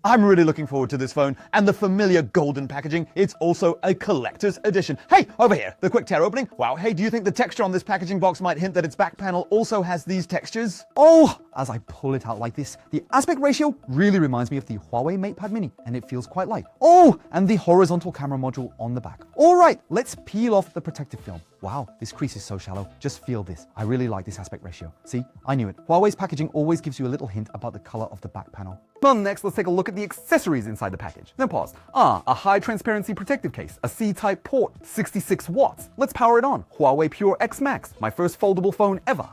I'm really looking forward to this phone and the familiar golden packaging. It's also a collector's edition. Hey, over here, the quick tear opening. Wow, hey, do you think the texture on this packaging box might hint that its back panel also has these textures? Oh, as I pull it out like this, the aspect ratio really reminds me of the Huawei MatePad Mini, and it feels quite light. Oh, and the horizontal camera module on the back. All right, let's peel off the protective film. Wow, this crease is so shallow. Just feel this. I really like this aspect ratio. See, I knew it. Huawei's packaging always gives you a little hint about the color of the back panel. Well, next, let's take a look at the accessories inside the package. Then pause. A high transparency protective case, a C-type port, 66 watts. Let's power it on. Huawei Pura X Max, my first foldable phone ever.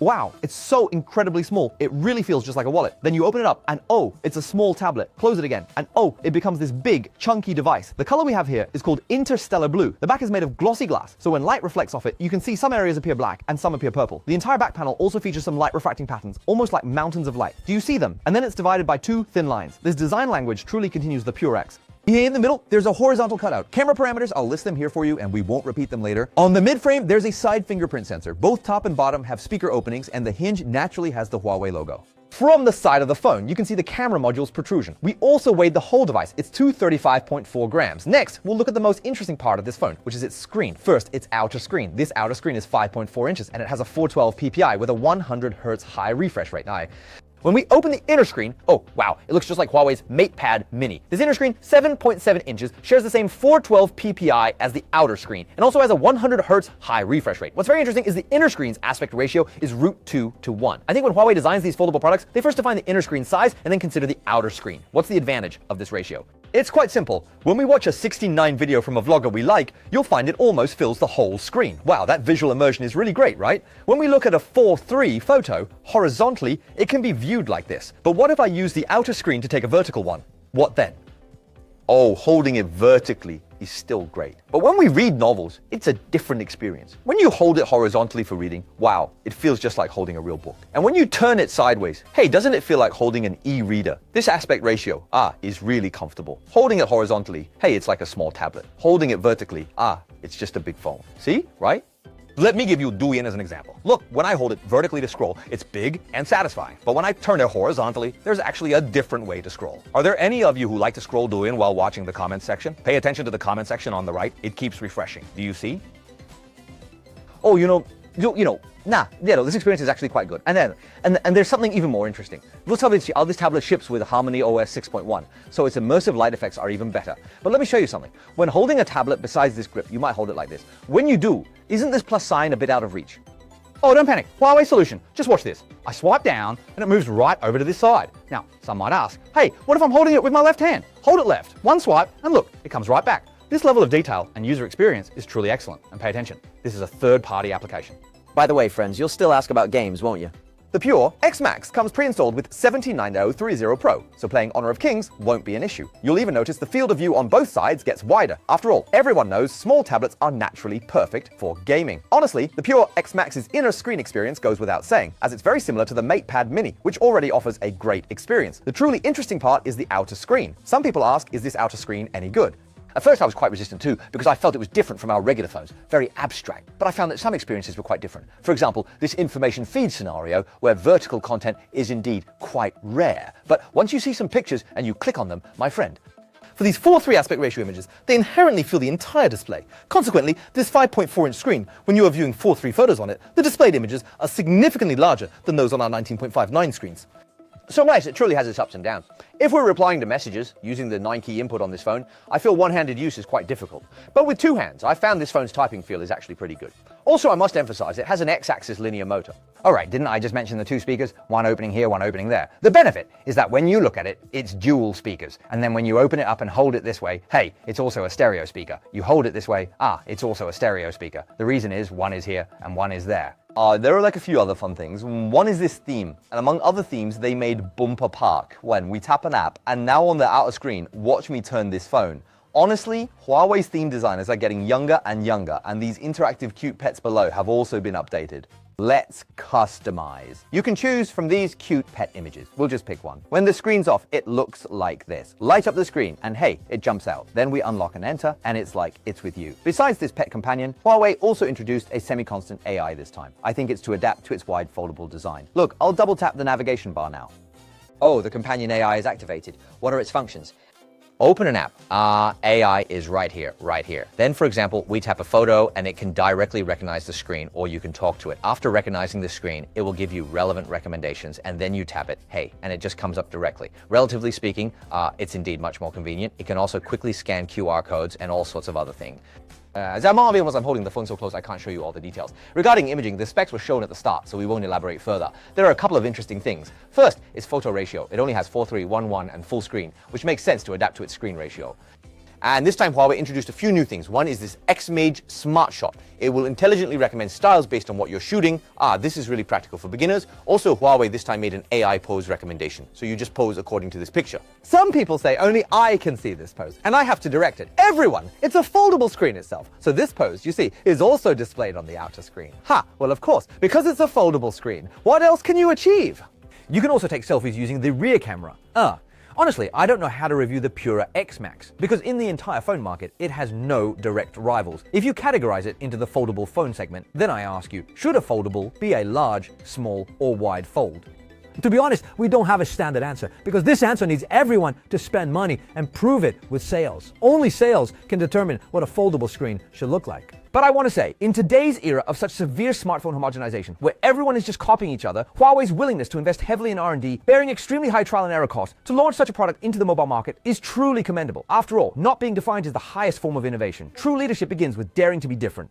Wow, it's so incredibly small. It really feels just like a wallet. Then you open it up and oh, it's a small tablet. Close it again and oh, it becomes this big, chunky device. The color we have here is called interstellar blue. The back is made of glossy glass, so when light reflects off it, you can see some areas appear black and some appear purple. The entire back panel also features some light refracting patterns, almost like mountains of light. Do you see them? And then it's divided by two thin lines. This design language truly continues the Pure X. Here in the middle, there's a horizontal cutout. Camera parameters, I'll list them here for you and we won't repeat them later. On the mid-frame, there's a side fingerprint sensor. Both top and bottom have speaker openings and the hinge naturally has the Huawei logo. From the side of the phone, you can see the camera module's protrusion. We also weighed the whole device. It's 235.4 grams. Next, we'll look at the most interesting part of this phone, which is its screen. First, its outer screen. This outer screen is 5.4 inches and it has a 412 ppi with a 100 Hz high refresh rate. Now, when we open the inner screen, oh wow, it looks just like Huawei's MatePad Mini. This inner screen, 7.7 inches, shares the same 412 ppi as the outer screen, and also has a 100 Hz high refresh rate. What's very interesting is the inner screen's aspect ratio is √2:1. I think when Huawei designs these foldable products, they first define the inner screen size and then consider the outer screen. What's the advantage of this ratio? It's quite simple. When we watch a 16:9 video from a vlogger we like, you'll find it almost fills the whole screen. Wow, that visual immersion is really great, right? When we look at a 4:3 photo, horizontally, it can be viewed like this. But what if I use the outer screen to take a vertical one? What then? Oh, holding it vertically is still great. But when we read novels, it's a different experience. When you hold it horizontally for reading, wow, it feels just like holding a real book. And when you turn it sideways, hey, doesn't it feel like holding an e-reader? This aspect ratio, is really comfortable. Holding it horizontally, hey, it's like a small tablet. Holding it vertically, it's just a big phone. See, right? Let me give you Douyin as an example. Look, when I hold it vertically to scroll, it's big and satisfying. But when I turn it horizontally, there's actually a different way to scroll. Are there any of you who like to scroll Douyin while watching the comment section? Pay attention to the comment section on the right. It keeps refreshing. Do you see? Oh, this experience is actually quite good. And there's something even more interesting. This tablet ships with Harmony OS 6.1, so its immersive light effects are even better. But let me show you something. When holding a tablet besides this grip, you might hold it like this. When you do, isn't this plus sign a bit out of reach? Oh, don't panic. Huawei solution. Just watch this. I swipe down and it moves right over to this side. Now, some might ask, hey, what if I'm holding it with my left hand? Hold it left, one swipe, and look, it comes right back. This level of detail and user experience is truly excellent. And pay attention, this is a third-party application. By the way, friends, you'll still ask about games, won't you? The Pure X Max comes pre-installed with 17930 Pro, so playing Honor of Kings won't be an issue. You'll even notice the field of view on both sides gets wider. After all, everyone knows small tablets are naturally perfect for gaming. Honestly, the Pure X Max's inner screen experience goes without saying, as it's very similar to the MatePad Mini, which already offers a great experience. The truly interesting part is the outer screen. Some people ask, is this outer screen any good? At first I was quite resistant too, because I felt it was different from our regular phones, very abstract. But I found that some experiences were quite different. For example, this information feed scenario, where vertical content is indeed quite rare. But once you see some pictures and you click on them, my friend, for these 4:3 aspect ratio images, they inherently fill the entire display. Consequently, this 5.4-inch screen, when you are viewing 4:3 photos on it, the displayed images are significantly larger than those on our 19.59 screens. So nice, it truly has its ups and downs. If we're replying to messages using the 9-key input on this phone, I feel one-handed use is quite difficult. But with two hands, I found this phone's typing feel is actually pretty good. Also, I must emphasize, it has an X-axis linear motor. Alright, didn't I just mention the two speakers? One opening here, one opening there. The benefit is that when you look at it, it's dual speakers. And then when you open it up and hold it this way, hey, it's also a stereo speaker. You hold it this way, it's also a stereo speaker. The reason is one is here and one is there. There are like a few other fun things. One is this theme, and among other themes, they made Bumper Park. When we tap an app, and now on the outer screen, watch me turn this phone. Honestly, Huawei's theme designers are getting younger and younger, and these interactive cute pets below have also been updated. Let's customize. You can choose from these cute pet images. We'll just pick one. When the screen's off, it looks like this. Light up the screen and hey, it jumps out. Then we unlock and enter and it's like it's with you. Besides this pet companion, Huawei also introduced a semi-constant AI this time. I think it's to adapt to its wide foldable design. Look, I'll double tap the navigation bar now. Oh, the companion AI is activated. What are its functions? Open an app. AI is right here, right here. Then, for example, we tap a photo and it can directly recognize the screen, or you can talk to it. After recognizing the screen, it will give you relevant recommendations, and then you tap it, hey, and it just comes up directly. Relatively speaking, it's indeed much more convenient. It can also quickly scan QR codes and all sorts of other things. As I'm holding the phone so close I can't show you all the details. Regarding imaging, the specs were shown at the start, so we won't elaborate further. There are a couple of interesting things. First is photo ratio. It only has 4:3:1:1 and full screen, which makes sense to adapt to its screen ratio. And this time Huawei introduced a few new things. One is this X-Mage Smart Shot. It will intelligently recommend styles based on what you're shooting. This is really practical for beginners. Also, Huawei this time made an AI pose recommendation. So you just pose according to this picture. Some people say only I can see this pose, and I have to direct it. Everyone! It's a foldable screen itself. So this pose, you see, is also displayed on the outer screen. Well, of course, because it's a foldable screen, what else can you achieve? You can also take selfies using the rear camera. Honestly, I don't know how to review the Pura X Max, because in the entire phone market, it has no direct rivals. If you categorize it into the foldable phone segment, then I ask you, should a foldable be a large, small, or wide fold? To be honest, we don't have a standard answer, because this answer needs everyone to spend money and prove it with sales. Only sales can determine what a foldable screen should look like. But I want to say, in today's era of such severe smartphone homogenization, where everyone is just copying each other, Huawei's willingness to invest heavily in R&D, bearing extremely high trial and error costs, to launch such a product into the mobile market is truly commendable. After all, not being defined is the highest form of innovation. True leadership begins with daring to be different.